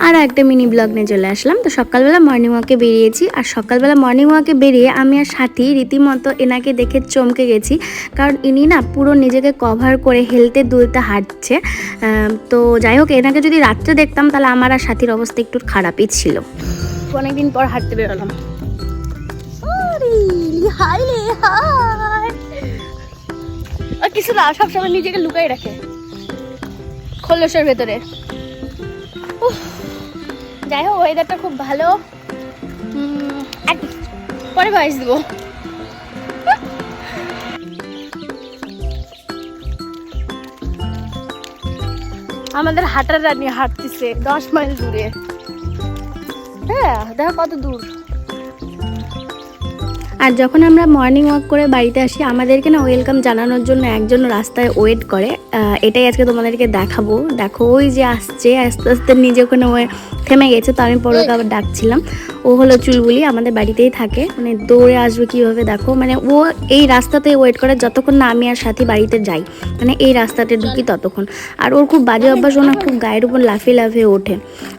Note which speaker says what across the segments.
Speaker 1: আর একটা mini blog নিয়ে চলে আসলাম। তো সকালবেলা মর্নিং ওয়াকে বেরিয়েছি, আর সকালবেলা মর্নিং ওয়াকে বেরিয়ে আমি আর সাথী রীতিমতো এনাকে দেখে চমকে গেছি, কারণ ইনি না পুরো নিজেকে কভার করে হেলতে দুলতে হাঁটছে। তো যাই হোক, এনাকে যদি রাত্রে দেখতাম তাহলে আমার আর সাথীর অবস্থা একটু খারাপই ছিল। অনেকদিন পর হাঁটতে বেরোলাম। কিছু না, সবসময় নিজেকে লুকাই রাখে খোলসের ভেতরে। যাই হোক, ওয়েদারটা খুব ভালো। পরে ভয়েস দেবো। আমাদের হাঁটার রানি হাঁটতেছে 10 মাইল দূরে। হ্যাঁ, দেখো কত দূর। আর যখন আমরা মর্নিং ওয়াক করে বাড়িতে আসি, আমাদেরকে না ওয়েলকাম জানানোর জন্য একজন রাস্তায় ওয়েট করে। এটাই আজকে তোমাদেরকে দেখাবো। দেখো ওই যে আসছে, আস্তে আস্তে নিজে ওখানে থেমে গেছে। তো আমি পরোকে আবার ডাকছিলাম। ও হলো চুলবুলি, আমাদের বাড়িতেই থাকে। মানে দৌড়ে আসবে কীভাবে দেখো। মানে ও এই রাস্তাতে ওয়েট করে যতক্ষণ না আমি আর সাথী বাড়িতে যাই, মানে এই রাস্তাতে ঢুকি ততক্ষণ। আর ওর খুব বাজে অভ্যাস, ও না খুব গায়ের উপর লাফিয়ে লাফিয়ে ওঠে।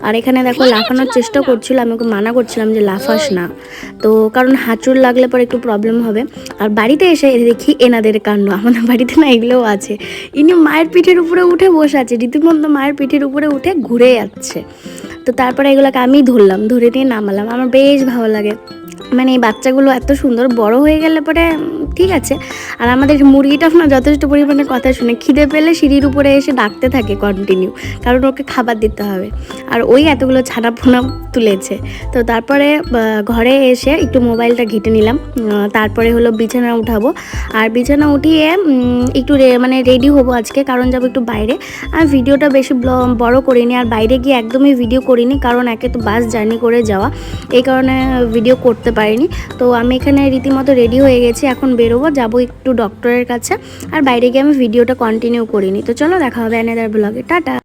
Speaker 1: আর এখানে দেখো লাফানোর চেষ্টা করছিল, আমি ওকে মানা করছিলাম যে লাফাস না, তো কারণ হাঁচুর লাগলে পরে একটু প্রবলেম হবে। আর বাড়িতে এসে দেখি এনাদের কাণ্ড। আমাদের বাড়িতে না এগুলোও আছে। ইনি মায়ের পিঠের উপরে উঠে বসে আছে, রীতিমতো মায়ের পিঠের উপরে উঠে ঘুরে যাচ্ছে। তো তারপরে এগুলোকে আমি ধরলাম, ধরে নিয়ে নামালাম। আমার বেশ ভালো লাগে, মানে এই বাচ্চাগুলো এত সুন্দর। বড় হয়ে গেলে পরে ঠিক আছে। আর আমাদের মুরগিটা না যথেষ্ট পরিমাণে কথা শুনে, খিদে পেলে সিঁড়ির উপরে এসে ডাকতে থাকে কন্টিনিউ, কারণ ওকে খাবার দিতে হবে। আর ওই এতগুলো ছানা পোনা তুলেছে। তো তারপরে ঘরে এসে একটু মোবাইলটা ঘেঁটে নিলাম। তারপরে হলো বিছানা উঠাবো। আর বিছানা উঠিয়ে একটু মানে রেডি হবো আজকে, কারণ যাবো একটু বাইরে। আর ভিডিওটা বেশি বড় করিনি, আর বাইরে গিয়ে একদমই ভিডিও করিনি, কারণ একে তো বাস জার্নি করে যাওয়া, এই কারণে ভিডিও করতে পারিনি। তো আমি এখানে রীতিমতো রেডি হয়ে গেছি, এখন বেরোবো, যাবো একটু ডক্টরের কাছে। আর বাইরে গিয়ে আমি ভিডিওটা কন্টিনিউ করিনি। তো চলো দেখা হবে অ্যানাদার ব্লগে। টাটা।